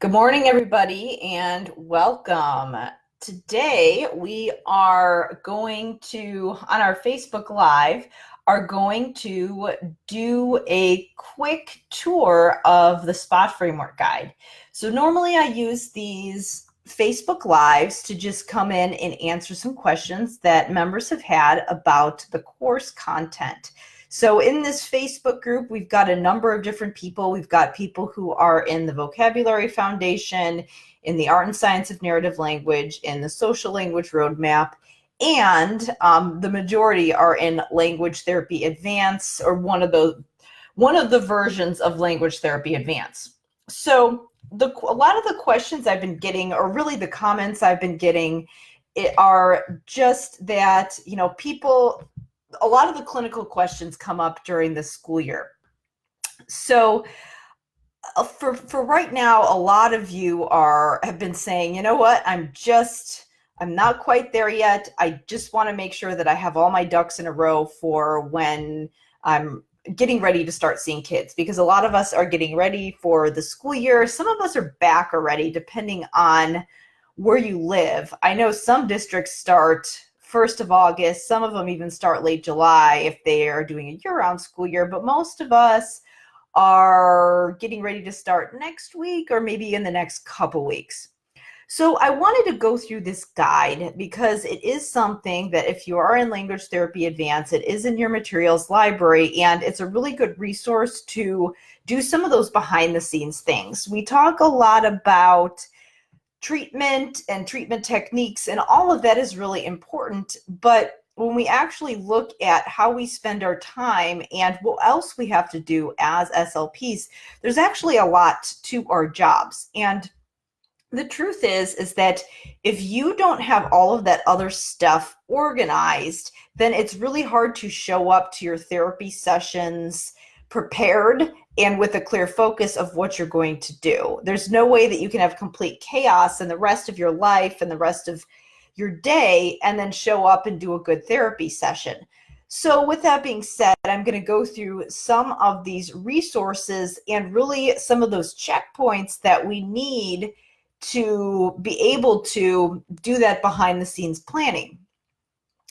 Good morning, everybody, and welcome. Today, we are going to, on our Facebook Live, are going to do a quick tour of the Spot Framework Guide. So normally I use these Facebook Lives to just come in and answer some questions that members have had about the course content. So in this Facebook group, we've got a number of different people. We've got people who are in the Vocabulary Foundation, in the Art and Science of Narrative Language, in the Social Language Roadmap, and the majority are in Language Therapy Advance, or one of the versions of Language Therapy Advance. So a lot of the questions I've been getting, or really the comments I've been getting, are just that, a lot of the clinical questions come up during the school year. So for right now, a lot of you have been saying, you know what, I'm not quite there yet. I just want to make sure that I have all my ducks in a row for when I'm getting ready to start seeing kids, because a lot of us are getting ready for the school year. Some of us are back already, depending on where you live. I know some districts start 1st of August. Some of them even start late July if they are doing a year-round school year, but most of us are getting ready to start next week or maybe in the next couple weeks. So I wanted to go through this guide because it is something that if you are in Language Therapy Advance, it is in your materials library, and it's a really good resource to do some of those behind the scenes things. We talk a lot about treatment and treatment techniques, and all of that is really important, but when we actually look at how we spend our time and what else we have to do as SLPs, there's actually a lot to our jobs. And the truth is that if you don't have all of that other stuff organized, then it's really hard to show up to your therapy sessions prepared and with a clear focus of what you're going to do. There's no way that you can have complete chaos in the rest of your life and the rest of your day and then show up and do a good therapy session. So with that being said, I'm going to go through some of these resources and really some of those checkpoints that we need to be able to do that behind the scenes planning.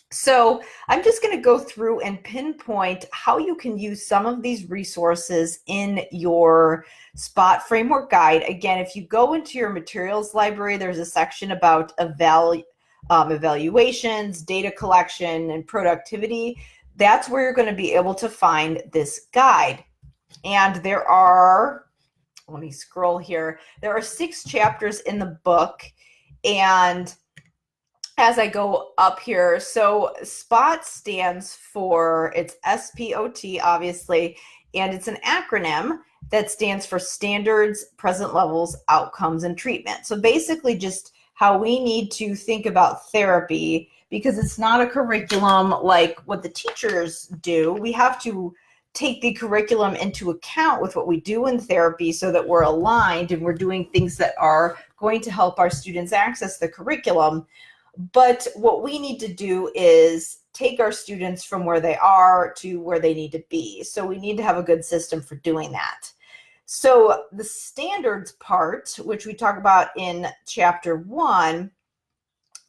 So I'm just going to go through and pinpoint how you can use some of these resources in your Spot Framework Guide. Again, if you go into your materials library, there's a section about evaluations, data collection, and productivity. That's where you're going to be able to find this guide. And let me scroll here. There are 6 chapters in the book, and as I go up here, so SPOT stands for, it's SPOT, obviously, and it's an acronym that stands for Standards, Present Levels, Outcomes, and Treatment. So basically just how we need to think about therapy, because it's not a curriculum like what the teachers do. We have to take the curriculum into account with what we do in therapy so that we're aligned and we're doing things that are going to help our students access the curriculum. But what we need to do is take our students from where they are to where they need to be. So we need to have a good system for doing that. So the standards part, which we talk about in chapter 1,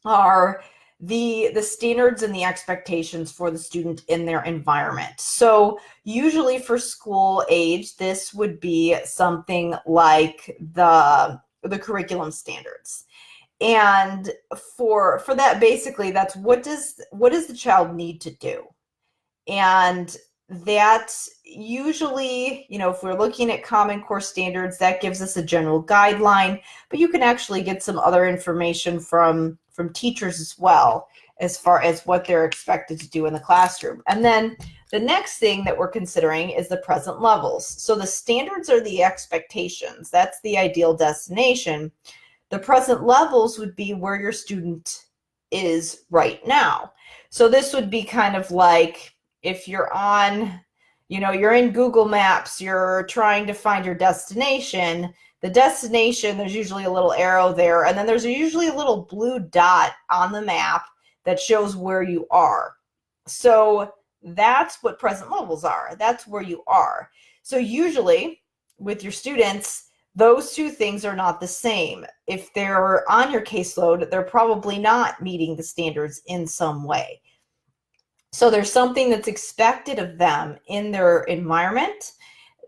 are the standards and the expectations for the student in their environment. So usually for school age, this would be something like the curriculum standards. And for that, basically, that's what does the child need to do? And that usually, if we're looking at Common Core standards, that gives us a general guideline, but you can actually get some other information from teachers as well, as far as what they're expected to do in the classroom. And then the next thing that we're considering is the present levels. So the standards are the expectations. That's the ideal destination. The present levels would be where your student is right now. So this would be kind of like if you're on, you're in Google Maps, you're trying to find your destination. The destination, there's usually a little arrow there, and then there's usually a little blue dot on the map that shows where you are. So that's what present levels are. That's where you are. So usually with your students, Those two things are not the same. If they're on your caseload, they're probably not meeting the standards in some way. So there's something that's expected of them in their environment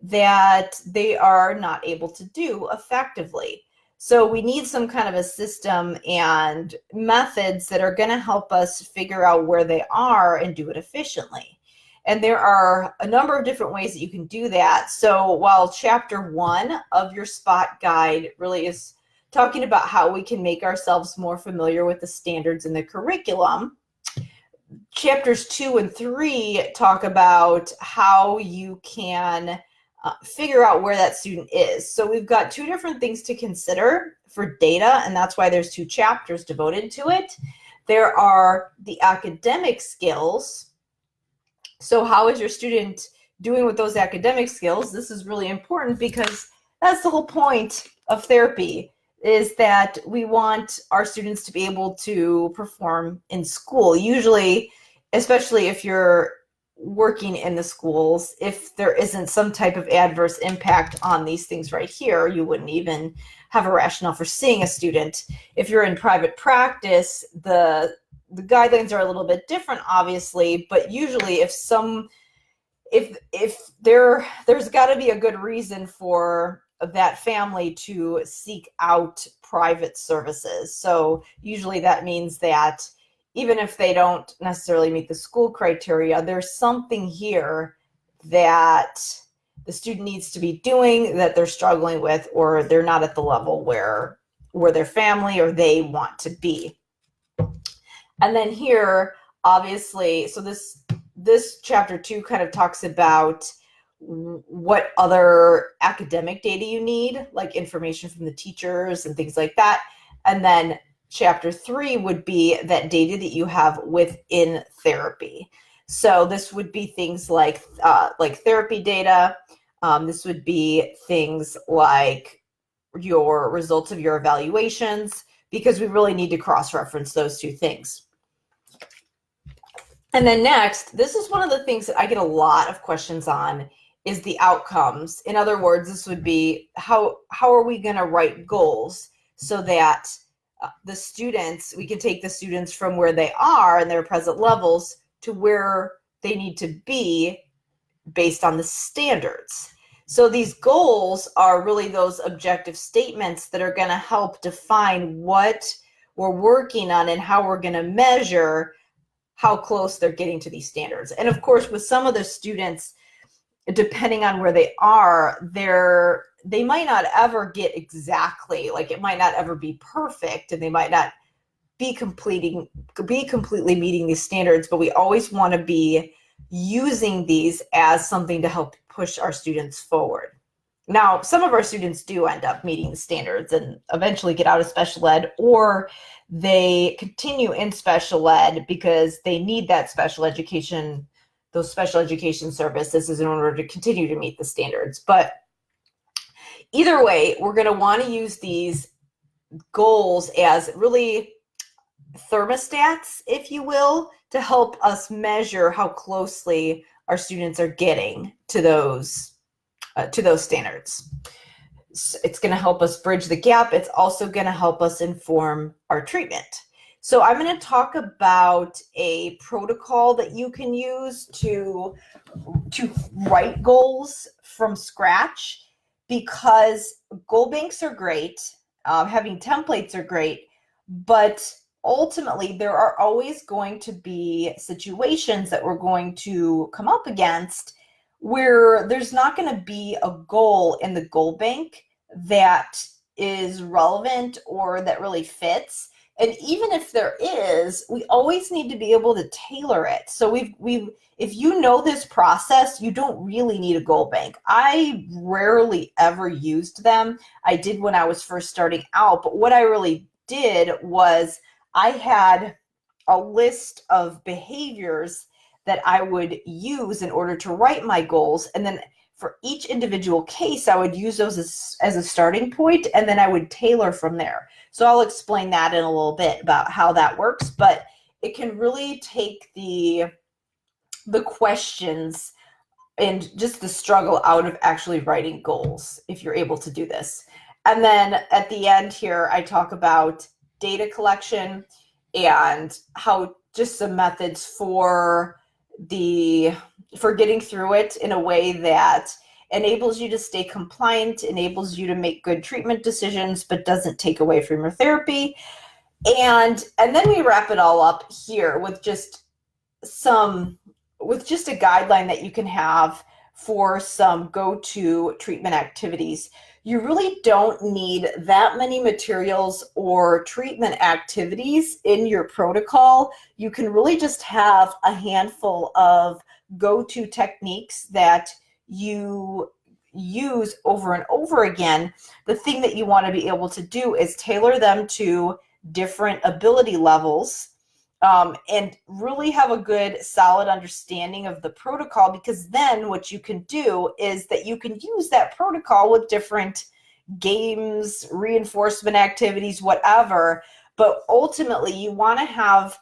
that they are not able to do effectively. So we need some kind of a system and methods that are going to help us figure out where they are and do it efficiently. And there are a number of different ways that you can do that. So while chapter 1 of your SPOT guide really is talking about how we can make ourselves more familiar with the standards in the curriculum, chapters 2 and 3 talk about how you can figure out where that student is. So we've got two different things to consider for data, and that's why there's 2 chapters devoted to it. There are the academic skills. So how is your student doing with those academic skills? This is really important because that's the whole point of therapy, is that we want our students to be able to perform in school. Usually, especially if you're working in the schools, if there isn't some type of adverse impact on these things right here, you wouldn't even have a rationale for seeing a student. If you're in private practice, the guidelines are a little bit different, obviously, but usually if there's got to be a good reason for that family to seek out private services. So usually that means that even if they don't necessarily meet the school criteria, there's something here that the student needs to be doing that they're struggling with, or they're not at the level where their family or they want to be. And then here, obviously, so this chapter 2 kind of talks about what other academic data you need, like information from the teachers and things like that. And then chapter 3 would be that data that you have within therapy. So this would be things like therapy data. This would be things like your results of your evaluations, because we really need to cross-reference those 2 things. And then next, this is one of the things that I get a lot of questions on, is the outcomes. In other words, this would be how are we going to write goals so that the students, we can take the students from where they are and their present levels to where they need to be based on the standards. So these goals are really those objective statements that are going to help define what we're working on and how we're going to measure how close they're getting to these standards. And of course, with some of the students, depending on where they are, they might not ever get exactly, like it might not ever be perfect, and they might not be completely meeting these standards, but we always want to be using these as something to help push our students forward. Now, some of our students do end up meeting the standards and eventually get out of special ed, or they continue in special ed because they need that special education, those special education services in order to continue to meet the standards. But either way, we're going to want to use these goals as really thermostats, if you will, to help us measure how closely our students are getting to those standards. It's going to help us bridge the gap. It's also going to help us inform our treatment. So I'm going to talk about a protocol that you can use to write goals from scratch, because goal banks are great. Having templates are great, but ultimately there are always going to be situations that we're going to come up against where there's not going to be a goal in the goal bank that is relevant or that really fits. And even if there is, we always need to be able to tailor it. So if you know this process, you don't really need a goal bank. I rarely ever used them. I did when I was first starting out, but what I really did was I had a list of behaviors that I would use in order to write my goals. And then for each individual case, I would use those as a starting point, and then I would tailor from there. So I'll explain that in a little bit about how that works, but it can really take the questions and just the struggle out of actually writing goals if you're able to do this. And then at the end here, I talk about data collection and how just some methods for getting through it in a way that enables you to stay compliant, enables you to make good treatment decisions, but doesn't take away from your therapy. And then we wrap it all up here with just a guideline that you can have for some go-to treatment activities. You really don't need that many materials or treatment activities in your protocol. You can really just have a handful of go-to techniques that you use over and over again. The thing that you want to be able to do is tailor them to different ability levels, and really have a good solid understanding of the protocol, because then what you can do is that you can use that protocol with different games, reinforcement activities, whatever. But ultimately you want to have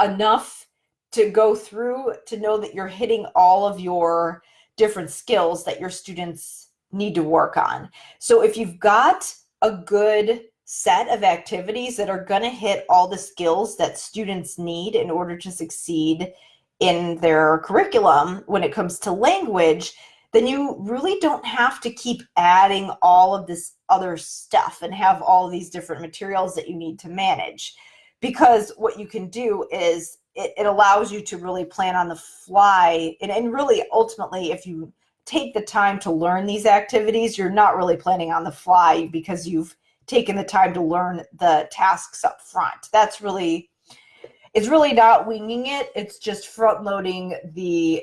enough to go through to know that you're hitting all of your different skills that your students need to work on. So if you've got a good set of activities that are going to hit all the skills that students need in order to succeed in their curriculum when it comes to language, then you really don't have to keep adding all of this other stuff and have all of these different materials that you need to manage. Because what you can do is it allows you to really plan on the fly. And really, ultimately, if you take the time to learn these activities, you're not really planning on the fly because you've taken the time to learn the tasks up front. It's really not winging it. It's just front loading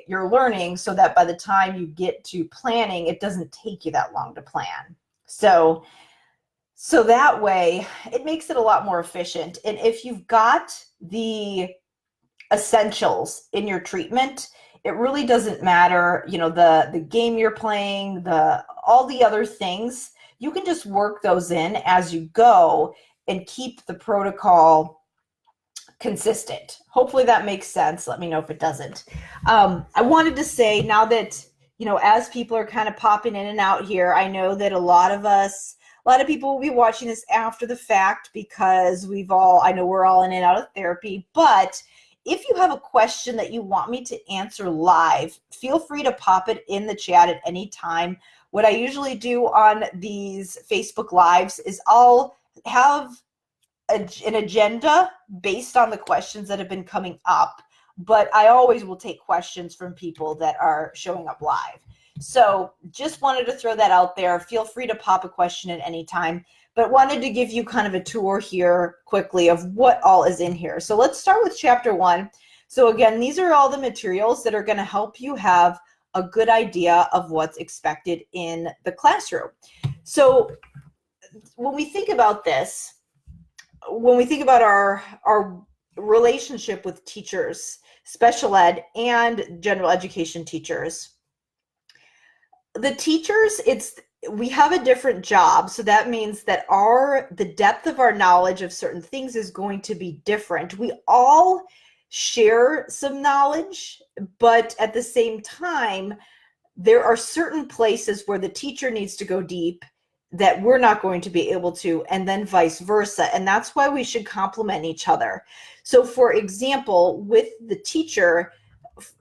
your learning so that by the time you get to planning, it doesn't take you that long to plan. So that way it makes it a lot more efficient. And if you've got the essentials in your treatment, it really doesn't matter, the game you're playing, all the other things, you can just work those in as you go and keep the protocol consistent. Hopefully that makes sense. Let me know if it doesn't. I wanted to say, now that, as people are kind of popping in and out here, I know that a lot of people will be watching this after the fact because I know we're all in and out of therapy, but if you have a question that you want me to answer live, feel free to pop it in the chat at any time. What I usually do on these Facebook Lives is I'll have an agenda based on the questions that have been coming up, but I always will take questions from people that are showing up live. So just wanted to throw that out there. Feel free to pop a question at any time, but wanted to give you kind of a tour here quickly of what all is in here. So let's start with chapter 1. So again, these are all the materials that are going to help you have a good idea of what's expected in the classroom. So when we think about this, when we think about our relationship with teachers, special ed and general education teachers, the teachers, we have a different job. So that means that the depth of our knowledge of certain things is going to be different. We all share some knowledge, but at the same time, there are certain places where the teacher needs to go deep that we're not going to be able to, and then vice versa. And that's why we should complement each other. So for example, with the teacher,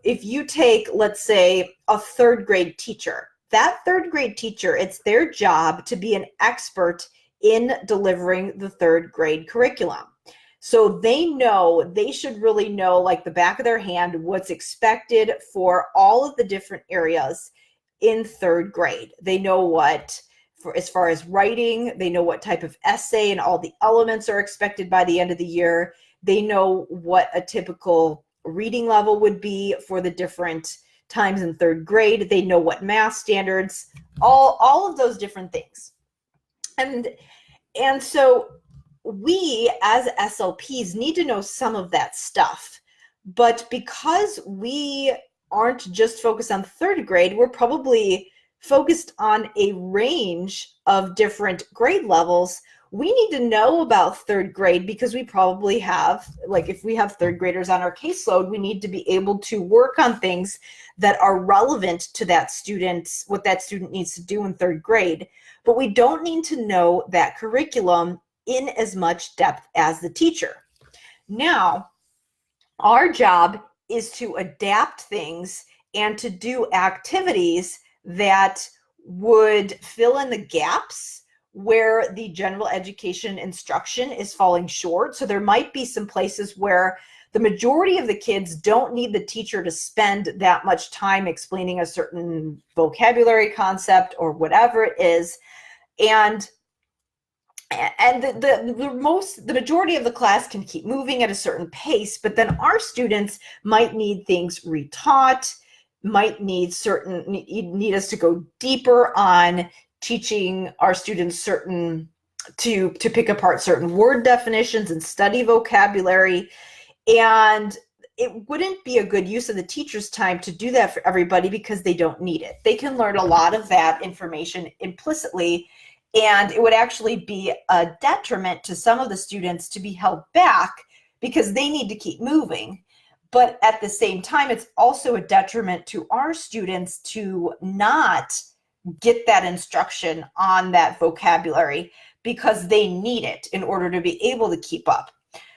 if you take, let's say, a third grade teacher, that third grade teacher, it's their job to be an expert in delivering the third grade curriculum. So they should really know, like the back of their hand, what's expected for all of the different areas in third grade. They know as far as writing, they know what type of essay and all the elements are expected by the end of the year. They know what a typical reading level would be for the different times in third grade. They know what math standards, all of those different things. And so we as SLPs need to know some of that stuff. But because we aren't just focused on third grade, we're probably focused on a range of different grade levels. we need to know about third grade because we probably have, like if we have third graders on our caseload, we need to be able to work on things that are relevant to that student, what that student needs to do in third grade. But we don't need to know that curriculum in as much depth as the teacher. Now, our job is to adapt things and to do activities that would fill in the gaps where the general education instruction is falling short. So there might be some places where the majority of the kids don't need the teacher to spend that much time explaining a certain vocabulary concept or whatever it is. And the majority of the class can keep moving at a certain pace, but then our students might need things retaught, might need us to go deeper on teaching our students to pick apart certain word definitions and study vocabulary. And it wouldn't be a good use of the teacher's time to do that for everybody because they don't need it. They can learn a lot of that information implicitly, and it would actually be a detriment to some of the students to be held back because they need to keep moving. But at the same time, it's also a detriment to our students to not get that instruction on that vocabulary because they need it in order to be able to keep up.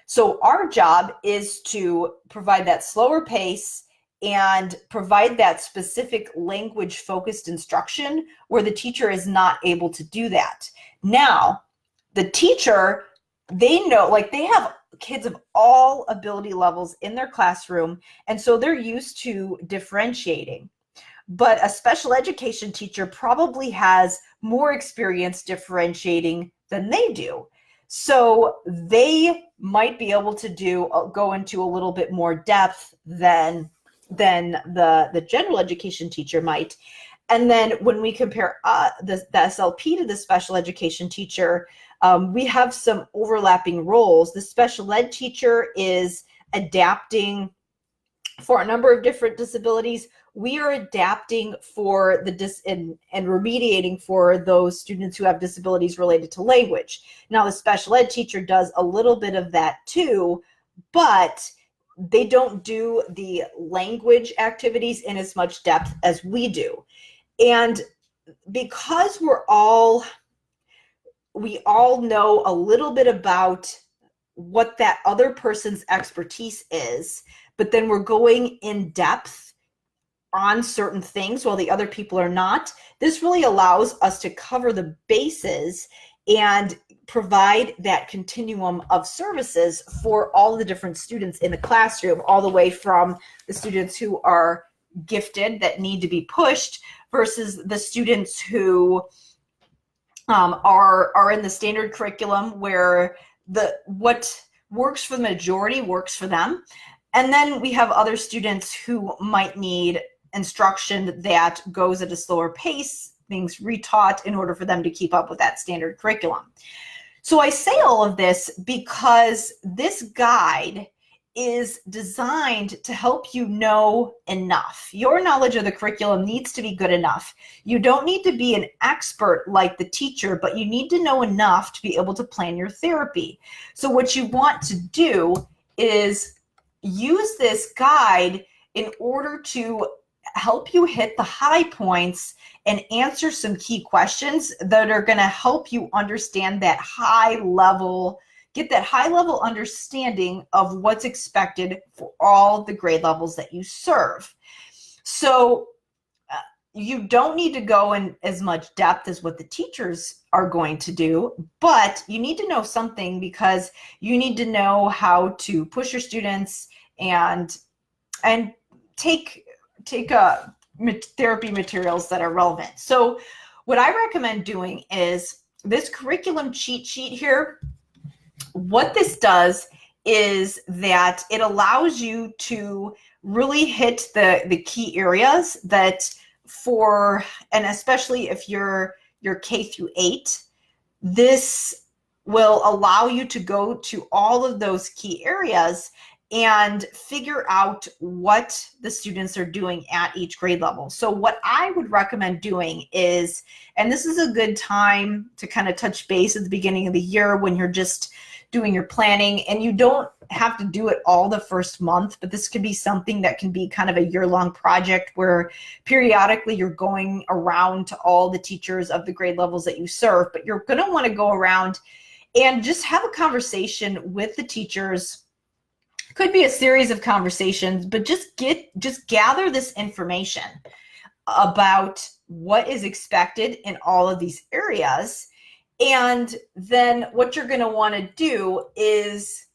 So our job is to provide that slower pace and provide that specific language-focused instruction where the teacher is not able to do that. Now, the teacher, they know, like they have kids of all ability levels in their classroom, and so they're used to differentiating. But a special education teacher probably has more experience differentiating than they do. So they might be able to go into a little bit more depth than the general education teacher might. And then when we compare the SLP to the special education teacher, we have some overlapping roles. The special ed teacher is adapting for a number of different disabilities. We are adapting for and remediating for those students who have disabilities related to language. Now, the special ed teacher does a little bit of that too, but they don't do the language activities in as much depth as we do. And because we all know a little bit about what that other person's expertise is, but then we're going in depth on certain things while the other people are not, this really allows us to cover the bases and provide that continuum of services for all the different students in the classroom, all the way from the students who are gifted that need to be pushed versus the students who are in the standard curriculum where what works for the majority works for them. And then we have other students who might need instruction that goes at a slower pace, things retaught in order for them to keep up with that standard curriculum. So I say all of this because this guide is designed to help you know enough. Your knowledge of the curriculum needs to be good enough. You don't need to be an expert like the teacher, but you need to know enough to be able to plan your therapy. So what you want to do is use this guide in order to help you hit the high points and answer some key questions that are going to help you understand that get that high level understanding of what's expected for all the grade levels that you serve. So you don't need to go in as much depth as what the teachers are going to do, but you need to know something because you need to know how to push your students and take therapy materials that are relevant. So what I recommend doing is this curriculum cheat sheet here. What this does is that it allows you to really hit the key areas that and especially if you're K through 8, this will allow you to go to all of those key areas and figure out what the students are doing at each grade level. So what I would recommend doing is, and this is a good time to kind of touch base at the beginning of the year when you're just doing your planning, and you don't have to do it all the first month, but this could be something that can be kind of a year-long project where periodically you're going around to all the teachers of the grade levels that you serve, but you're going to want to go around and just have a conversation with the teachers. Could be a series of conversations, but just gather this information about what is expected in all of these areas. And then what you're going to want to do is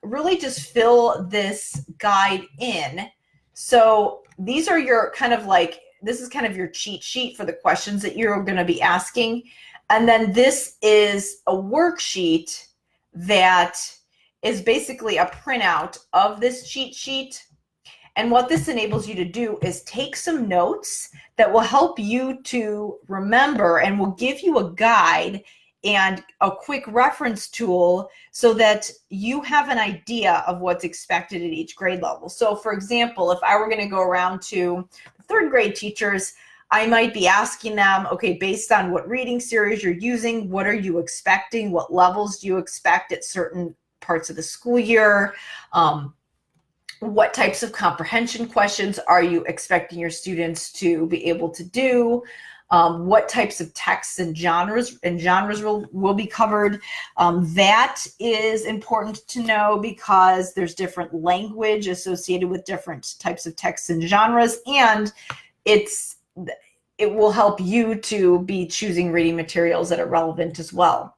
really just fill this guide in. So these are your kind of like, this is kind of your cheat sheet for the questions that you're going to be asking. And then this is a worksheet that is basically a printout of this cheat sheet. And what this enables you to do is take some notes that will help you to remember and will give you a guide and a quick reference tool so that you have an idea of what's expected at each grade level. So for example, if I were going to go around to third grade teachers, I might be asking them, okay, based on what reading series you're using, what are you expecting? What levels do you expect at certain parts of the school year? What types of comprehension questions are you expecting your students to be able to do? What types of texts and genres will be covered. That is important to know because there's different language associated with different types of texts and genres, and it will help you to be choosing reading materials that are relevant as well.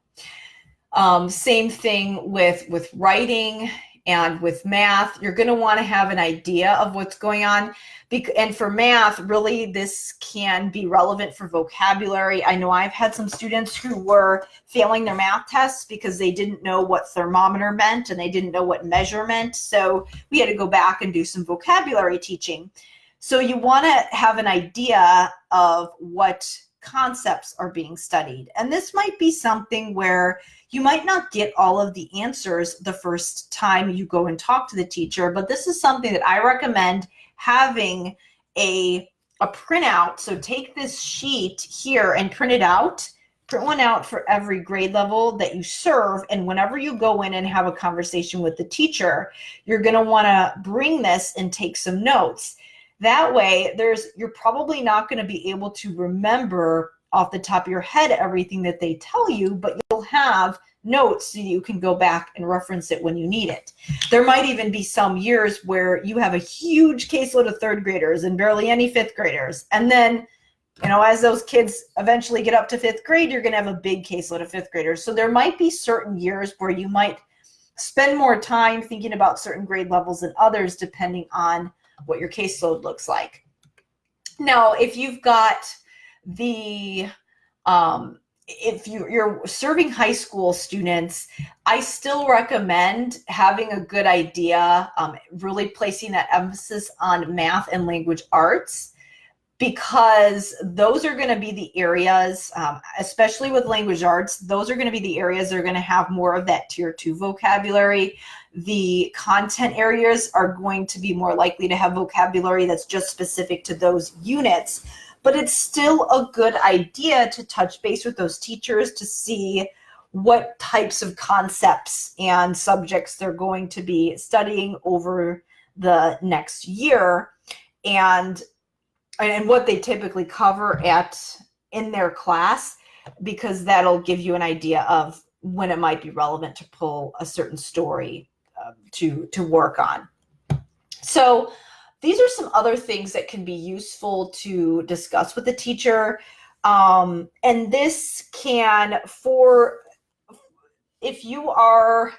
Same thing with writing and with math. You're going to want to have an idea of what's going on. And for math, really, this can be relevant for vocabulary. I know I've had some students who were failing their math tests because they didn't know what thermometer meant and they didn't know what measure meant. So we had to go back and do some vocabulary teaching. So you want to have an idea of what concepts are being studied. And this might be something where you might not get all of the answers the first time you go and talk to the teacher, but this is something that I recommend having a printout. So take this sheet here and print it out. Print one out for every grade level that you serve, and whenever you go in and have a conversation with the teacher, you're going to want to bring this and take some notes. That way, you're probably not going to be able to remember off the top of your head everything that they tell you, but you'll have notes so you can go back and reference it when you need it. There might even be some years where you have a huge caseload of third graders and barely any fifth graders. And then, as those kids eventually get up to fifth grade, you're going to have a big caseload of fifth graders. So there might be certain years where you might spend more time thinking about certain grade levels than others, depending on what your caseload looks like. Now, if you've got if you're serving high school students, I still recommend having a good idea, really placing that emphasis on math and language arts, because those are going to be the areas, especially with language arts, those are going to be the areas that are going to have more of that tier 2 vocabulary. The content areas are going to be more likely to have vocabulary that's just specific to those units. But it's still a good idea to touch base with those teachers to see what types of concepts and subjects they're going to be studying over the next year, and what they typically cover in their class, because that'll give you an idea of when it might be relevant to pull a certain story to work on. So these are some other things that can be useful to discuss with the teacher. And this can, if you are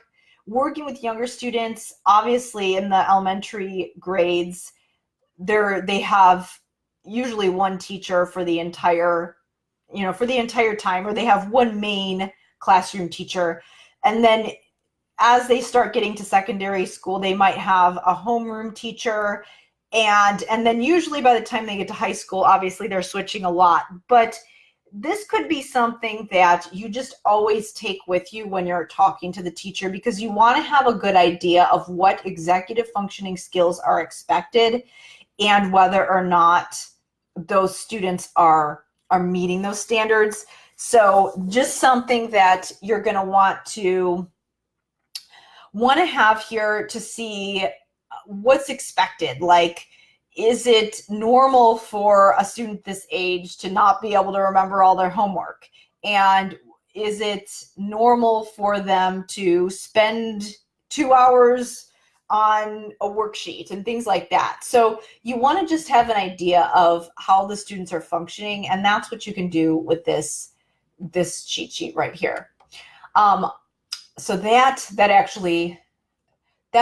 working with younger students, obviously in the elementary grades, they have usually one teacher for the entire time, or they have one main classroom teacher. And then as they start getting to secondary school, they might have a homeroom teacher. And then usually by the time they get to high school, obviously they're switching a lot. But this could be something that you just always take with you when you're talking to the teacher, because you want to have a good idea of what executive functioning skills are expected and whether or not those students are meeting those standards. So just something that you're going to want to have here to see what's expected. Like, is it normal for a student this age to not be able to remember all their homework? And is it normal for them to spend 2 hours on a worksheet and things like that? So you want to just have an idea of how the students are functioning, and that's what you can do with this cheat sheet right here. So that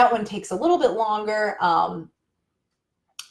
one takes a little bit longer.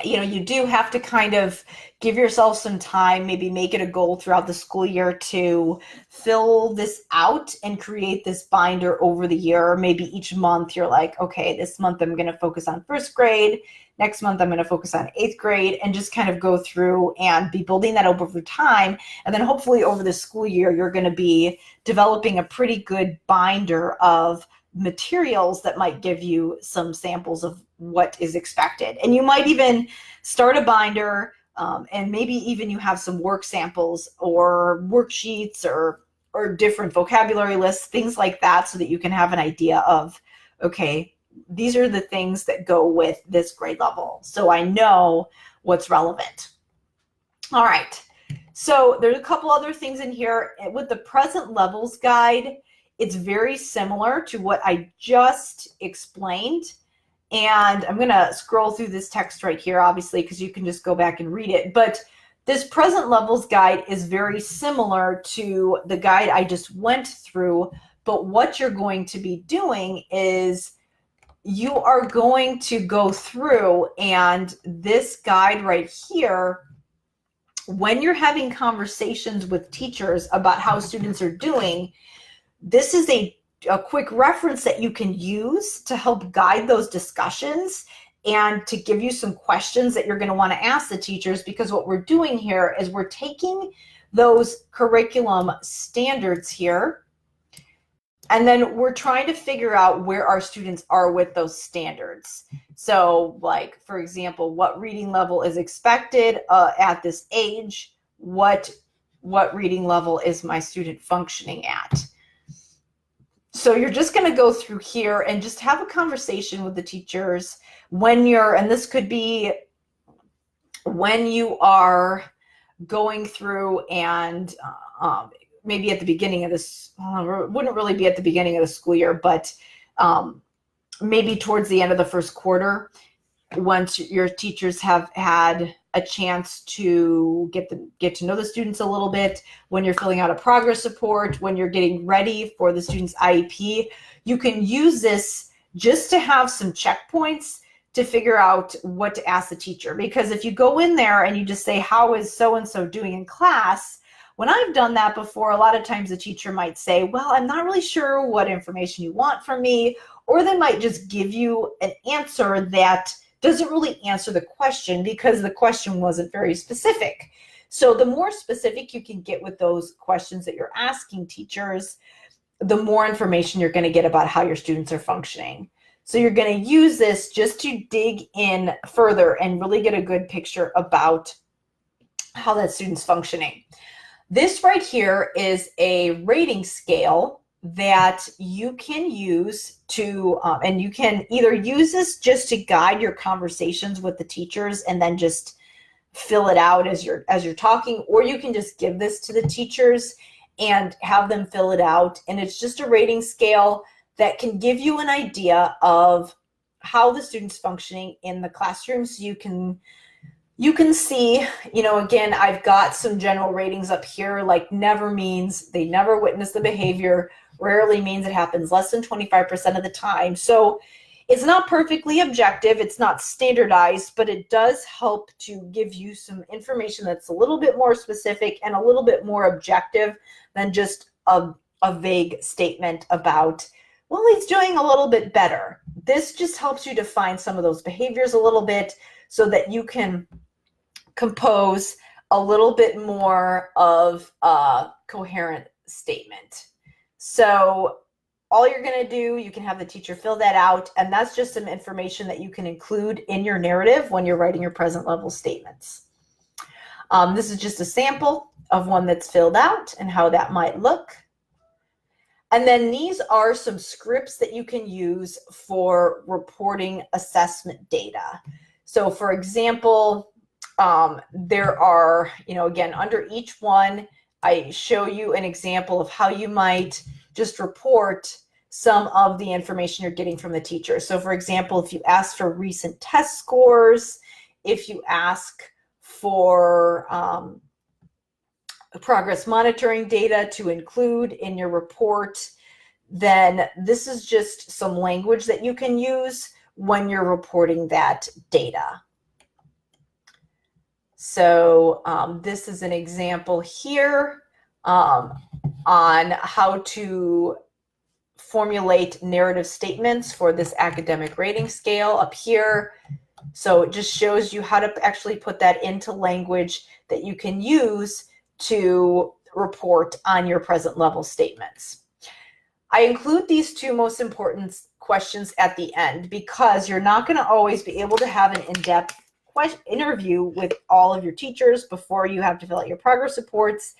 You do have to kind of give yourself some time, maybe make it a goal throughout the school year to fill this out and create this binder over the year. Maybe each month you're like, okay, this month I'm going to focus on first grade. Next month I'm going to focus on 8th grade, and just kind of go through and be building that up over time. And then hopefully over the school year, you're going to be developing a pretty good binder of materials that might give you some samples of what is expected. And you might even start a binder, and maybe even you have some work samples or worksheets or different vocabulary lists, things like that, so that you can have an idea of, okay, these are the things that go with this grade level, so I know what's relevant. All right, so there's a couple other things in here. With the present levels guide, it's very similar to what I just explained. And I'm going to scroll through this text right here, obviously, because you can just go back and read it. But this present levels guide is very similar to the guide I just went through. But what you're going to be doing is you are going to go through, and this guide right here, when you're having conversations with teachers about how students are doing, this is a quick reference that you can use to help guide those discussions and to give you some questions that you're going to want to ask the teachers, because what we're doing here is we're taking those curriculum standards here, and then we're trying to figure out where our students are with those standards. So, like, for example, what reading level is expected at this age? What reading level is my student functioning at? So you're just going to go through here and just have a conversation with the teachers when you're, and this could be when you are going through and maybe at the beginning of this, wouldn't really be at the beginning of the school year, but maybe towards the end of the first quarter, once your teachers have had a chance to get to know the students a little bit, when you're filling out a progress report, when you're getting ready for the student's IEP, you can use this just to have some checkpoints to figure out what to ask the teacher. Because if you go in there and you just say, how is so-and-so doing in class? When I've done that before, a lot of times the teacher might say, well, I'm not really sure what information you want from me, or they might just give you an answer that doesn't really answer the question because the question wasn't very specific. So the more specific you can get with those questions that you're asking teachers, the more information you're going to get about how your students are functioning. So you're going to use this just to dig in further and really get a good picture about how that student's functioning. This right here is a rating scale that you can use to, and you can either use this just to guide your conversations with the teachers and then just fill it out as you're talking, or you can just give this to the teachers and have them fill it out. And it's just a rating scale that can give you an idea of how the student's functioning in the classroom. So you can see, again, I've got some general ratings up here, like never means they never witness the behavior, rarely means it happens less than 25% of the time. So it's not perfectly objective, it's not standardized, but it does help to give you some information that's a little bit more specific and a little bit more objective than just a vague statement about, well, he's doing a little bit better. This just helps you define some of those behaviors a little bit so that you can compose a little bit more of a coherent statement. So all you're going to do, you can have the teacher fill that out, and that's just some information that you can include in your narrative when you're writing your present level statements. This is just a sample of one that's filled out and how that might look. And then these are some scripts that you can use for reporting assessment data. So for example, there are, again, under each one, I show you an example of how you might just report some of the information you're getting from the teacher. So for example, if you ask for recent test scores, if you ask for progress monitoring data to include in your report, then this is just some language that you can use when you're reporting that data. So this is an example here on how to formulate narrative statements for this academic rating scale up here. So it just shows you how to actually put that into language that you can use to report on your present level statements. I include these two most important questions at the end because you're not going to always be able to have an in-depth interview with all of your teachers before you have to fill out your progress reports.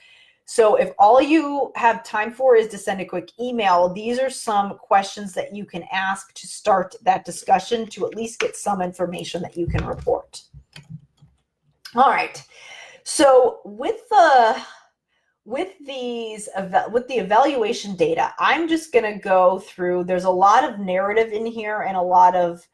So if all you have time for is to send a quick email, these are some questions that you can ask to start that discussion to at least get some information that you can report. All right. So with the evaluation data, I'm just going to go through, there's a lot of narrative in here and a lot of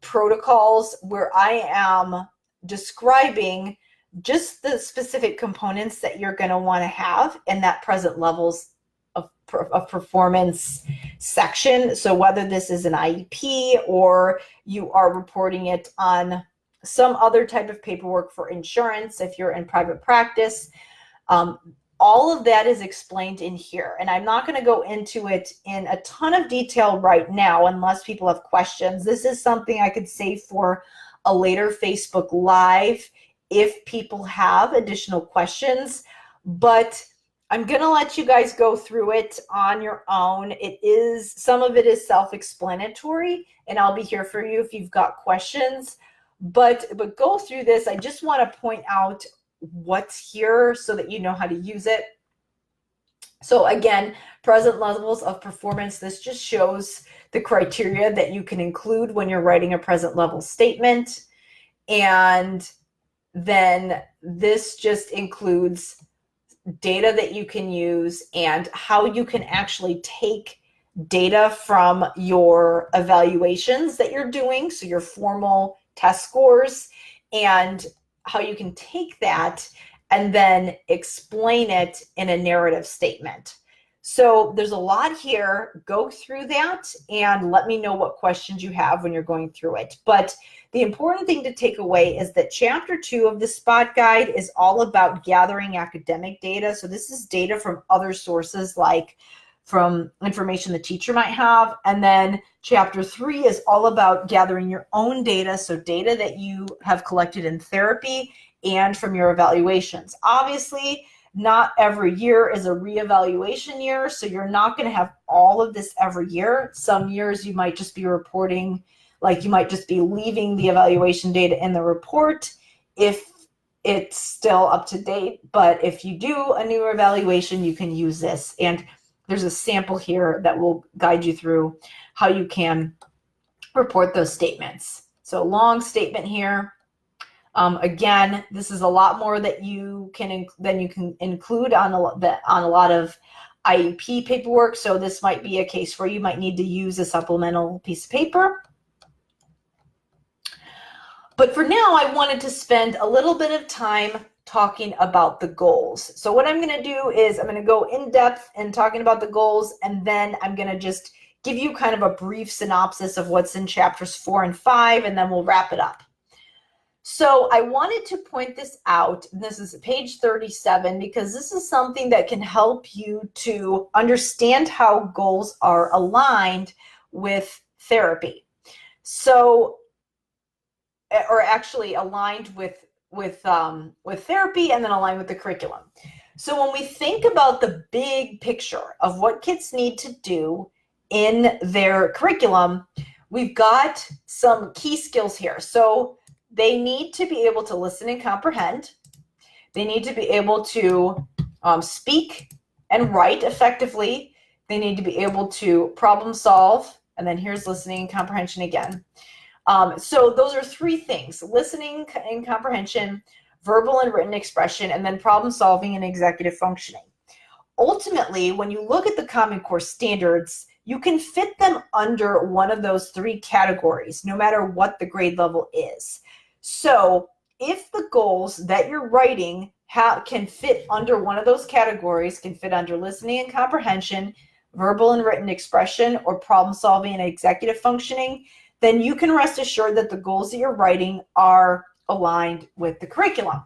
protocols where I am describing just the specific components that you're going to want to have in that present levels of performance section. So whether this is an IEP or you are reporting it on some other type of paperwork for insurance, if you're in private practice, all of that is explained in here. And I'm not going to go into it in a ton of detail right now unless people have questions. This is something I could save for a later Facebook Live if people have additional questions. But I'm going to let you guys go through it on your own. Some of it is self-explanatory, and I'll be here for you if you've got questions. But go through this. I just want to point out what's here so that you know how to use it. So again, present levels of performance, this just shows the criteria that you can include when you're writing a present level statement. And then this just includes data that you can use and how you can actually take data from your evaluations that you're doing, so your formal test scores, and how you can take that and then explain it in a narrative statement. So there's a lot here. Go through that and let me know what questions you have when you're going through it. But the important thing to take away is that Chapter 2 of the Spot Guide is all about gathering academic data. So this is data from other sources, like from information the teacher might have. And then Chapter 3 is all about gathering your own data, so data that you have collected in therapy and from your evaluations. Obviously, not every year is a reevaluation year, so you're not going to have all of this every year. Some years you might just be reporting, like you might just be leaving the evaluation data in the report if it's still up to date. But if you do a new evaluation, you can use this. And there's a sample here that will guide you through how you can report those statements. So long statement here. Again, this is a lot more that you can include on a lot of IEP paperwork. So this might be a case where you might need to use a supplemental piece of paper. But for now, I wanted to spend a little bit of time talking about the goals. So what I'm going to do is I'm going to go in depth in talking about the goals, and then I'm going to just give you kind of a brief synopsis of what's in chapters 4 and 5, and then we'll wrap it up. So I wanted to point this out, and this is page 37, because this is something that can help you to understand how goals are aligned with therapy. So, or actually aligned with therapy, and then align with the curriculum. So when we think about the big picture of what kids need to do in their curriculum, we've got some key skills here. So they need to be able to listen and comprehend. They need to be able to speak and write effectively. They need to be able to problem solve. And then here's listening and comprehension again. So those are three things: listening and comprehension, verbal and written expression, and then problem solving and executive functioning. Ultimately, when you look at the Common Core standards, you can fit them under one of those three categories, no matter what the grade level is. So if the goals that you're writing can fit under one of those categories, can fit under listening and comprehension, verbal and written expression, or problem solving and executive functioning, then you can rest assured that the goals that you're writing are aligned with the curriculum.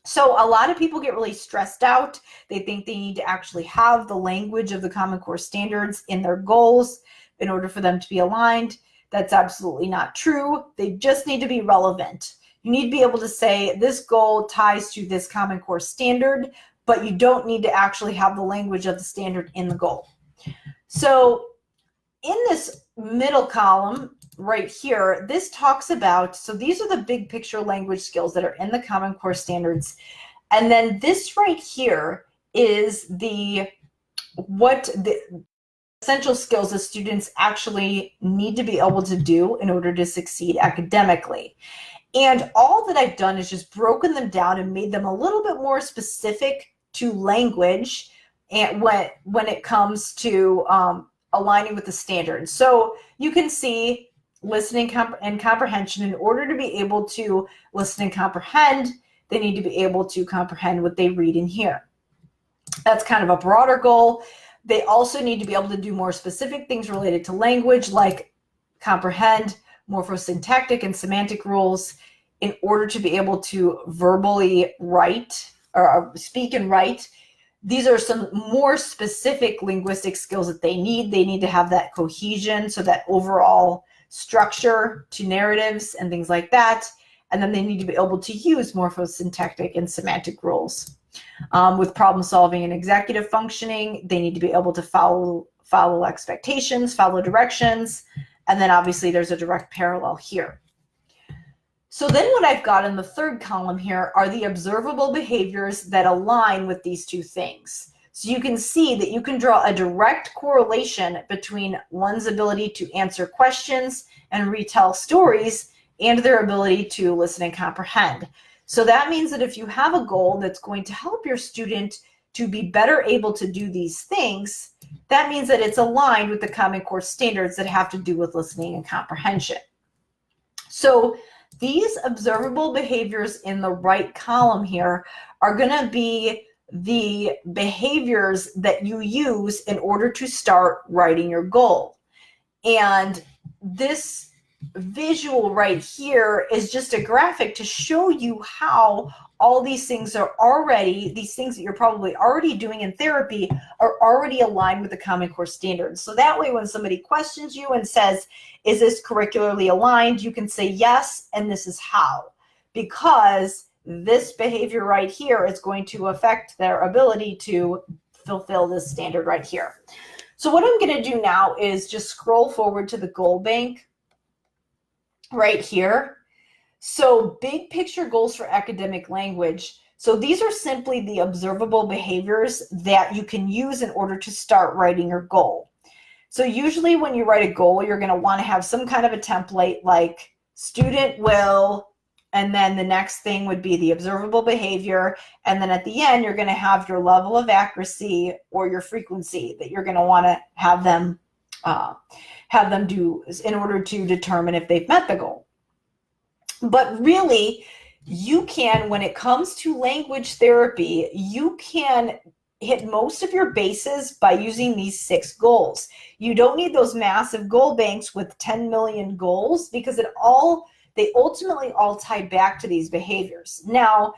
So a lot of people get really stressed out. They think they need to actually have the language of the Common Core standards in their goals in order for them to be aligned. That's absolutely not true. They just need to be relevant. You need to be able to say this goal ties to this Common Core standard, but you don't need to actually have the language of the standard in the goal. So in this middle column right here, this talks about, so these are the big picture language skills that are in the Common Core standards. And then this right here is what the essential skills that students actually need to be able to do in order to succeed academically. And all that I've done is just broken them down and made them a little bit more specific to language and when it comes to aligning with the standards. So you can see listening and comprehension. In order to be able to listen and comprehend, they need to be able to comprehend what they read and hear. That's kind of a broader goal. They also need to be able to do more specific things related to language, like comprehend morphosyntactic and semantic rules in order to be able to verbally write or speak and write. These are some more specific linguistic skills that they need. They need to have that cohesion, so that overall structure to narratives and things like that. And then they need to be able to use morphosyntactic and semantic rules. With problem solving and executive functioning, they need to be able to follow expectations, follow directions, and then obviously there's a direct parallel here. So then what I've got in the third column here are the observable behaviors that align with these two things. So you can see that you can draw a direct correlation between one's ability to answer questions and retell stories and their ability to listen and comprehend. So that means that if you have a goal that's going to help your student to be better able to do these things, that means that it's aligned with the Common Core standards that have to do with listening and comprehension. So these observable behaviors in the right column here are going to be the behaviors that you use in order to start writing your goal. And this visual right here is just a graphic to show you how all these things are already, these things that you're probably already doing in therapy are already aligned with the Common Core standards. So that way when somebody questions you and says, is this curricularly aligned? You can say yes, and this is how. Because this behavior right here is going to affect their ability to fulfill this standard right here. So what I'm going to do now is just scroll forward to the goal bank right here. So big picture goals for academic language. So these are simply the observable behaviors that you can use in order to start writing your goal. So usually when you write a goal, you're going to want to have some kind of a template like student will, and then the next thing would be the observable behavior. And then at the end, you're going to have your level of accuracy or your frequency that you're going to want to have them do in order to determine if they've met the goal. But really, you can, when it comes to language therapy, you can hit most of your bases by using these 6 goals. You don't need those massive goal banks with 10 million goals because they ultimately all tie back to these behaviors. Now,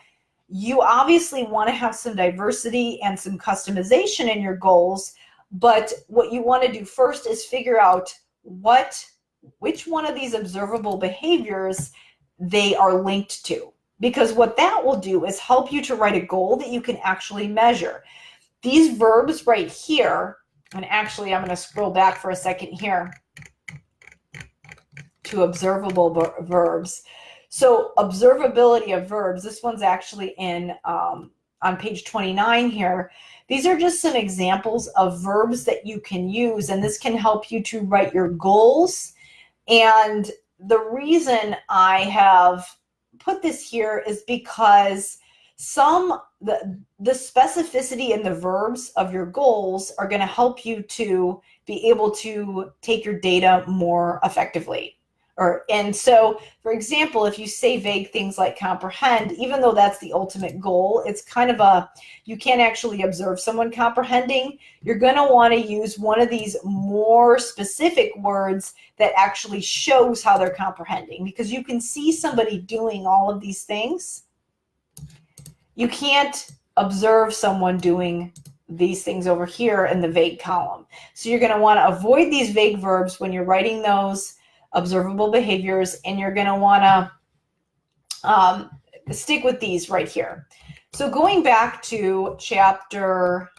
you obviously want to have some diversity and some customization in your goals, but what you want to do first is figure out which one of these observable behaviors they are linked to. because what that will do is help you to write a goal that you can actually measure. These verbs right here, and actually I'm going to scroll back for a second here to observable verbs. So observability of verbs, this one's actually in on page 29 here. These are just some examples of verbs that you can use, and this can help you to write your goals. And the reason I have put this here is because the specificity in the verbs of your goals are going to help you to be able to take your data more effectively. And so, for example, if you say vague things like comprehend, even though that's the ultimate goal, it's kind of you can't actually observe someone comprehending. You're going to want to use one of these more specific words that actually shows how they're comprehending, because you can see somebody doing all of these things. You can't observe someone doing these things over here in the vague column. So you're going to want to avoid these vague verbs when you're writing those observable behaviors, and you're going to want to stick with these right here. So going back to chapter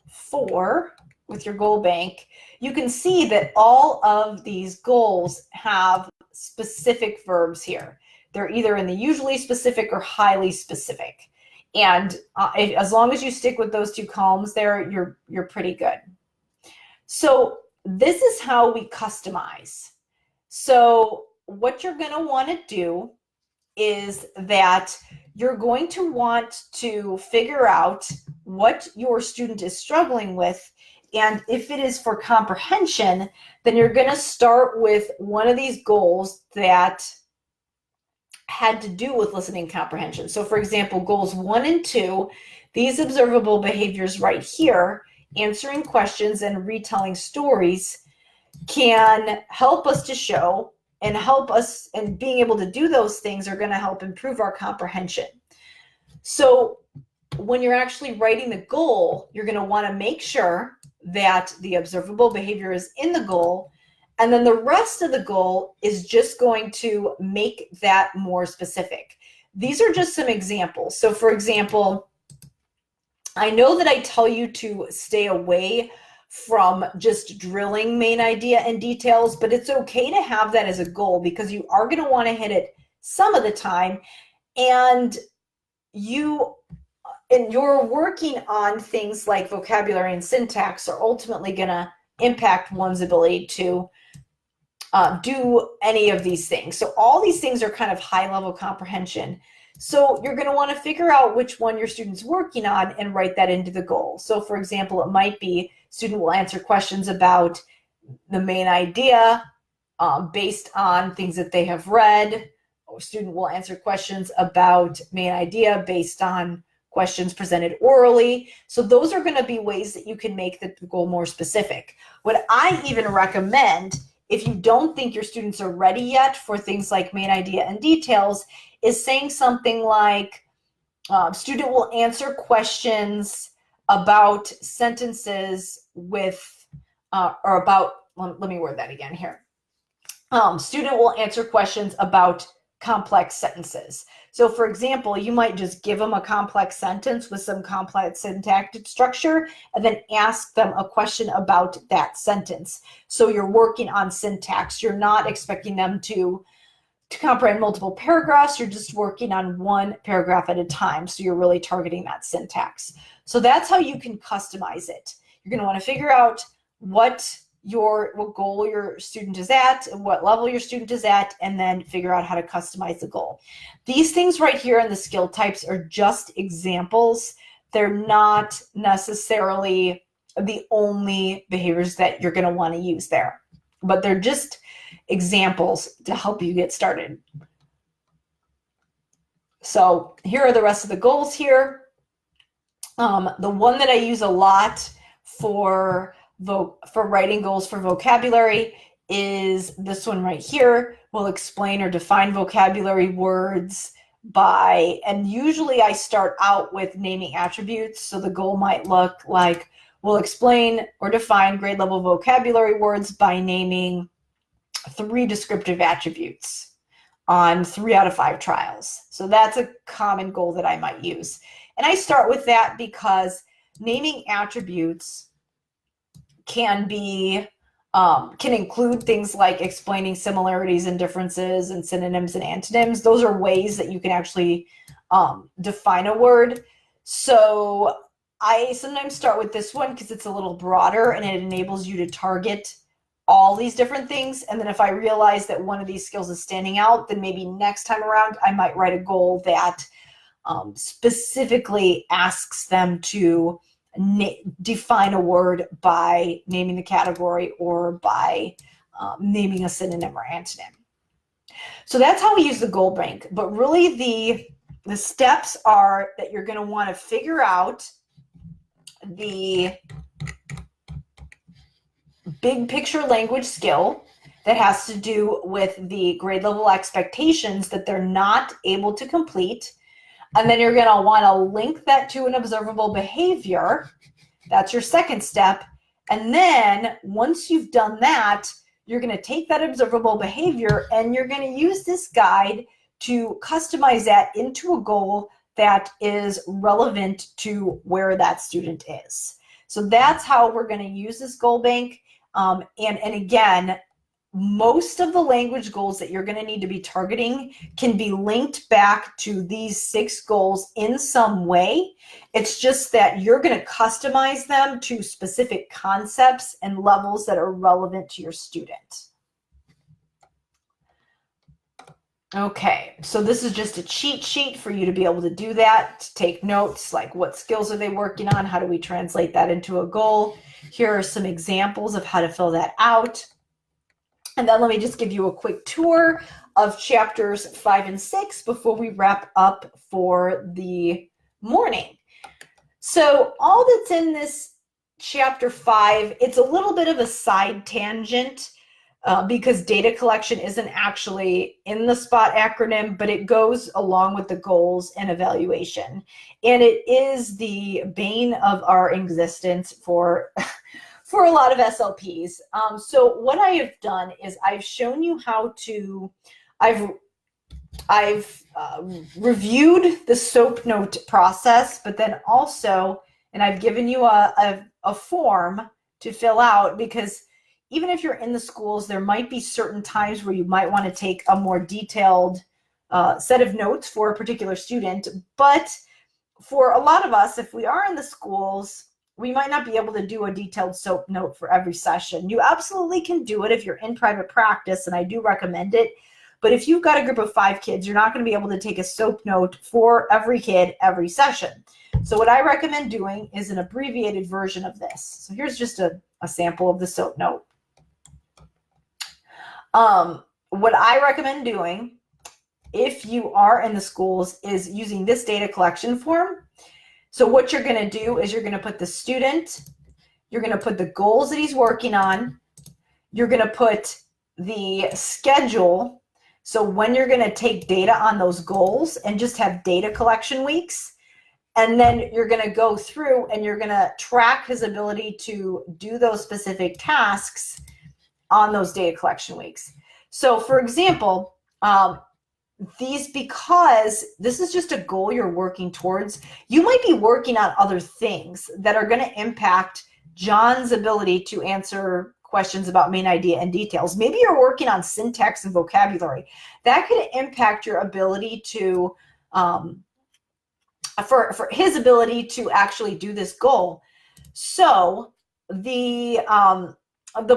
4 with your goal bank, you can see that all of these goals have specific verbs here. They're either in the usually specific or highly specific. And as long as you stick with those two columns there, you're pretty good. So this is how we customize. So what you're going to want to do is that you're going to want to figure out what your student is struggling with. And if it is for comprehension, then you're going to start with one of these goals that had to do with listening comprehension. So for example, goals 1 and 2, these observable behaviors right here, answering questions and retelling stories, can help us to show and help us, and being able to do those things are going to help improve our comprehension. So when you're actually writing the goal, you're going to want to make sure that the observable behavior is in the goal, and then the rest of the goal is just going to make that more specific. These are just some examples. So for example, I know that I tell you to stay away from just drilling main idea and details, but it's okay to have that as a goal, because you are going to want to hit it some of the time, and you're working on things like vocabulary and syntax are ultimately going to impact one's ability to do any of these things. So all these things are kind of high level comprehension. So you're going to want to figure out which one your student's working on and write that into the goal. So for example, it might be student will answer questions about the main idea based on things that they have read, or student will answer questions about main idea based on questions presented orally. So those are going to be ways that you can make the goal more specific. What I even recommend, if you don't think your students are ready yet for things like main idea and details, is saying something like, student will answer questions about sentences with, or about, let me word that again here. Student will answer questions about complex sentences. So for example, you might just give them a complex sentence with some complex syntactic structure and then ask them a question about that sentence. So you're working on syntax. You're not expecting them to comprehend multiple paragraphs. You're just working on one paragraph at a time. So you're really targeting that syntax. So that's how you can customize it. You're going to want to figure out what goal your student is at and what level your student is at, and then figure out how to customize the goal. These things right here in the skill types are just examples. They're not necessarily the only behaviors that you're going to want to use there, but they're just examples to help you get started. So here are the rest of the goals here. The one that I use a lot for writing goals for vocabulary is this one right here. We'll explain or define vocabulary words by, and usually I start out with naming attributes. So the goal might look like, we'll explain or define grade level vocabulary words by naming 3 descriptive attributes. on 3 out of 5 trials. So that's a common goal that I might use. And I start with that because naming attributes can include things like explaining similarities and differences and synonyms and antonyms. Those are ways that you can actually define a word. So I sometimes start with this one because it's a little broader and it enables you to target all these different things. And then if I realize that one of these skills is standing out, then maybe next time around, I might write a goal that specifically asks them to define a word by naming the category or by naming a synonym or antonym. So that's how we use the goal bank. But really the steps are that you're going to want to figure out the big picture language skill that has to do with the grade level expectations that they're not able to complete. And then you're going to want to link that to an observable behavior. That's your second step. And then once you've done that, you're going to take that observable behavior and you're going to use this guide to customize that into a goal that is relevant to where that student is. So that's how we're going to use this goal bank. And again, most of the language goals that you're going to need to be targeting can be linked back to these 6 goals in some way. It's just that you're going to customize them to specific concepts and levels that are relevant to your student. Okay, so this is just a cheat sheet for you to be able to do that, to take notes, like what skills are they working on? How do we translate that into a goal? Here are some examples of how to fill that out. And then let me just give you a quick tour of chapters 5 and 6 before we wrap up for the morning. So all that's in this chapter 5, it's a little bit of a side tangent because data collection isn't actually in the SPOT acronym, but it goes along with the goals and evaluation. And it is the bane of our existence for a lot of SLPs. So what I have done is I've shown you how to, I've reviewed the SOAP note process, but then also, and I've given you a form to fill out, because even if you're in the schools, there might be certain times where you might want to take a more detailed set of notes for a particular student. But for a lot of us, if we are in the schools, we might not be able to do a detailed SOAP note for every session. You absolutely can do it if you're in private practice, and I do recommend it. But if you've got a group of 5 kids, you're not going to be able to take a SOAP note for every kid every session. So what I recommend doing is an abbreviated version of this. So here's just a sample of the SOAP note. What I recommend doing, if you are in the schools, is using this data collection form. So what you're going to do is you're going to put the student, you're going to put the goals that he's working on, you're going to put the schedule, so when you're going to take data on those goals and just have data collection weeks, and then you're going to go through and you're going to track his ability to do those specific tasks on those data collection weeks. So for example, because this is just a goal you're working towards, you might be working on other things that are going to impact John's ability to answer questions about main idea and details. Maybe you're working on syntax and vocabulary. That could impact your ability to, for his ability to actually do this goal. So the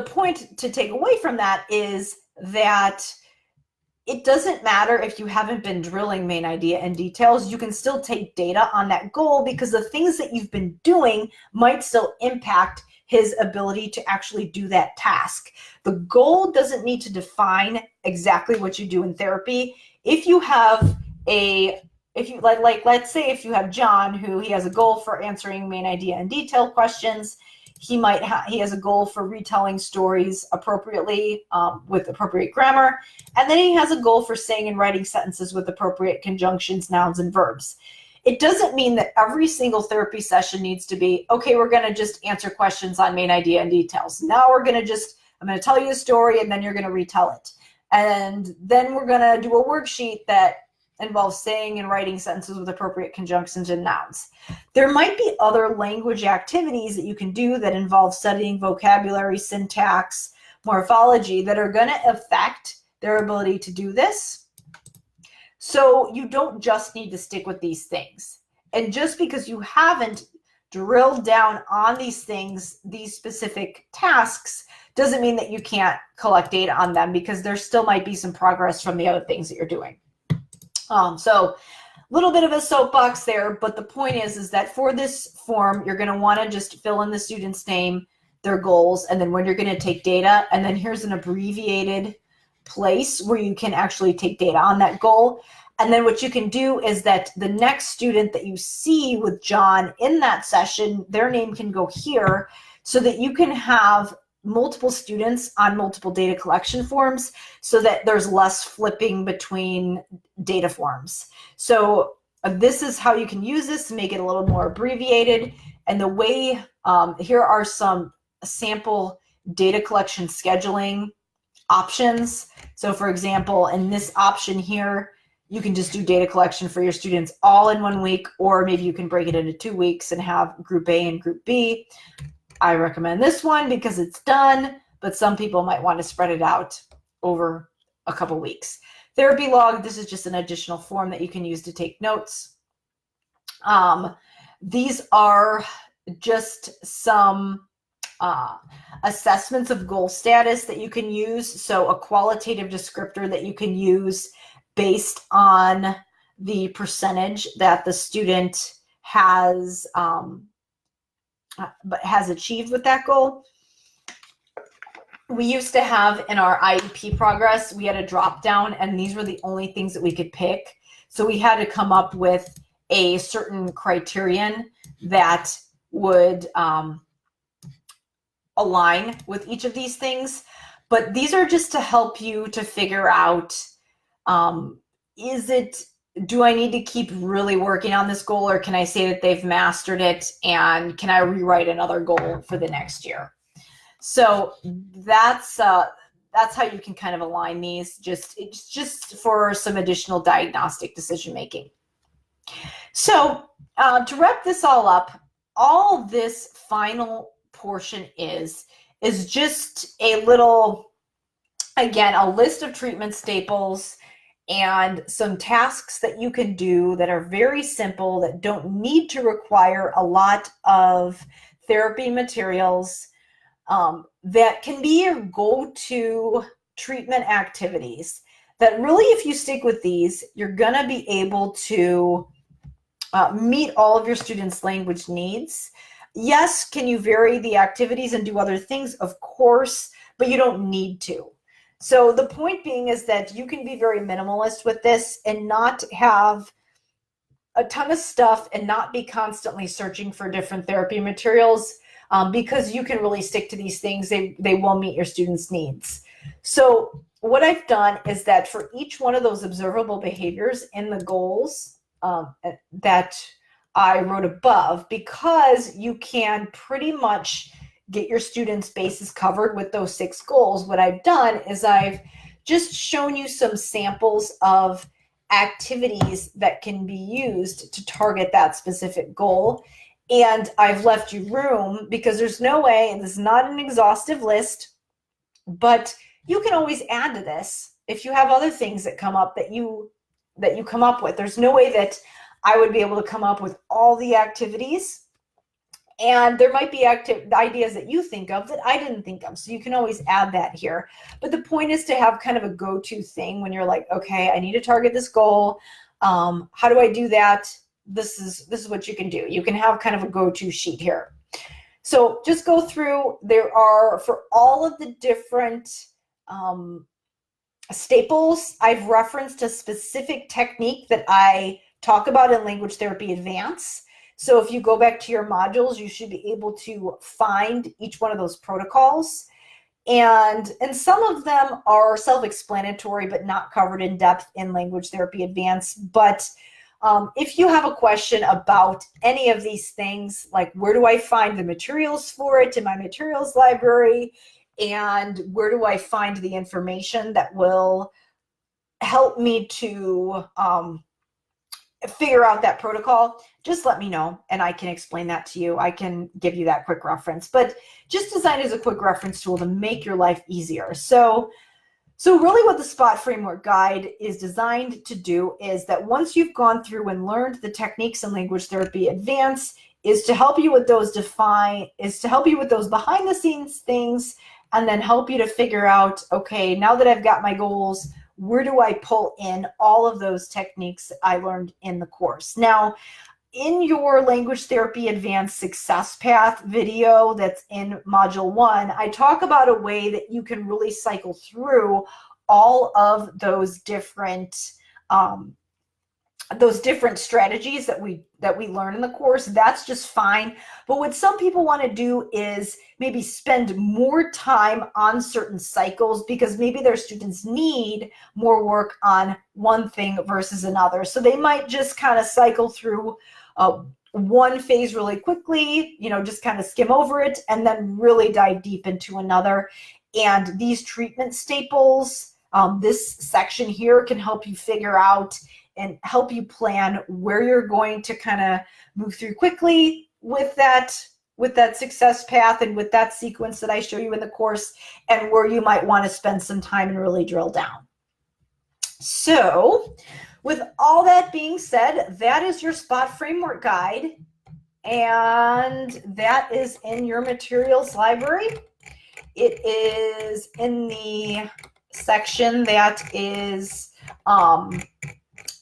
point to take away from that is that it doesn't matter if you haven't been drilling main idea and details. You can still take data on that goal because the things that you've been doing might still impact his ability to actually do that task. The goal doesn't need to define exactly what you do in therapy. If you have let's say if you have John, who he has a goal for answering main idea and detail questions, he has a goal for retelling stories appropriately with appropriate grammar, and then he has a goal for saying and writing sentences with appropriate conjunctions, nouns, and verbs. It doesn't mean that every single therapy session needs to be, okay, we're going to just answer questions on main idea and details. Now I'm going to tell you a story and then you're going to retell it. And then we're going to do a worksheet that involves saying and writing sentences with appropriate conjunctions and nouns. There might be other language activities that you can do that involve studying vocabulary, syntax, morphology that are going to affect their ability to do this. So you don't just need to stick with these things. And just because you haven't drilled down on these things, these specific tasks, doesn't mean that you can't collect data on them, because there still might be some progress from the other things that you're doing. So a little bit of a soapbox there, but the point is that for this form, you're going to want to just fill in the student's name, their goals, and then when you're going to take data, and then here's an abbreviated place where you can actually take data on that goal. And then what you can do is that the next student that you see with John in that session, their name can go here, so that you can have multiple students on multiple data collection forms, so that there's less flipping between data forms. So this is how you can use this to make it a little more abbreviated. And the way, here are some sample data collection scheduling options. So for example, in this option here, you can just do data collection for your students all in 1 week, or maybe you can break it into 2 weeks and have group A and group B. I recommend this one because it's done, but some people might want to spread it out over a couple weeks. Therapy log, this is just an additional form that you can use to take notes. These are just some assessments of goal status that you can use. So a qualitative descriptor that you can use based on the percentage that the student has achieved with that goal. We used to have in our IEP progress, we had a drop down, and these were the only things that we could pick. So we had to come up with a certain criterion that would align with each of these things. But these are just to help you to figure out, do I need to keep really working on this goal, or can I say that they've mastered it, and can I rewrite another goal for the next year? So that's how you can kind of align these. It's just for some additional diagnostic decision making. So to wrap this all up, all this final portion is just a little, again, a list of treatment staples and some tasks that you can do that are very simple, that don't need to require a lot of therapy materials, that can be your go-to treatment activities, that really, if you stick with these, you're going to be able to meet all of your students' language needs. Yes, can you vary the activities and do other things? Of course, but you don't need to. So the point being is that you can be very minimalist with this and not have a ton of stuff and not be constantly searching for different therapy materials, because you can really stick to these things. They will meet your students' needs. So what I've done is that for each one of those observable behaviors in the goals that I wrote above, because you can pretty much get your students' bases covered with those 6 goals, what I've done is I've just shown you some samples of activities that can be used to target that specific goal. And I've left you room, because there's no way, and this is not an exhaustive list, but you can always add to this if you have other things that come up that you come up with. There's no way that I would be able to come up with all the activities. And there might be ideas that you think of that I didn't think of. So you can always add that here. But the point is to have kind of a go-to thing when you're like, okay, I need to target this goal. How do I do that? This is what you can do. You can have kind of a go-to sheet here. So just go through. There are, for all of the different staples, I've referenced a specific technique that I talk about in Language Therapy Advance. So if you go back to your modules, you should be able to find each one of those protocols. And some of them are self-explanatory, but not covered in depth in Language Therapy Advanced. But if you have a question about any of these things, like where do I find the materials for it in my materials library, and where do I find the information that will help me to figure out that protocol, just let me know and I can explain that to you. I can give you that quick reference, but just designed as a quick reference tool to make your life easier. So really what the SPOT framework guide is designed to do is that once you've gone through and learned the techniques in language therapy advanced, is to help you with those behind the scenes things, and then help you to figure out, okay, now that I've got my goals, where do I pull in all of those techniques I learned in the course? Now, in your language therapy advanced success path video that's in module 1, I talk about a way that you can really cycle through all of those different strategies that we learn in the course. That's just fine. But what some people want to do is maybe spend more time on certain cycles because maybe their students need more work on one thing versus another. So they might just kind of cycle through one phase really quickly, just kind of skim over it, and then really dive deep into another. And these treatment staples, this section here can help you figure out and help you plan where you're going to kind of move through quickly with that success path and with that sequence that I show you in the course, and where you might want to spend some time and really drill down. So with all that being said, that is your SPOT framework guide, and that is in your materials library. It is in the section that is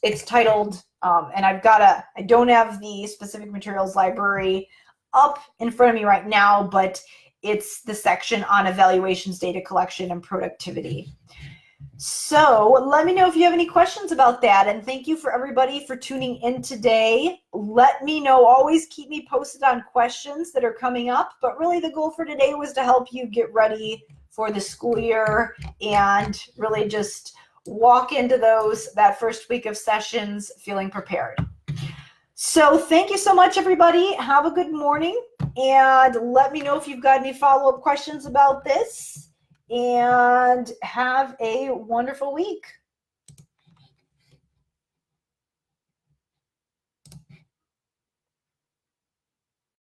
it's titled, and I don't have the specific materials library up in front of me right now, but it's the section on evaluations, data collection, and productivity. So let me know if you have any questions about that, and thank you for everybody for tuning in today. Let me know, always keep me posted on questions that are coming up, but really the goal for today was to help you get ready for the school year and really just walk into that first week of sessions feeling prepared. So thank you so much, everybody. Have a good morning, and let me know if you've got any follow-up questions about this, and have a wonderful week.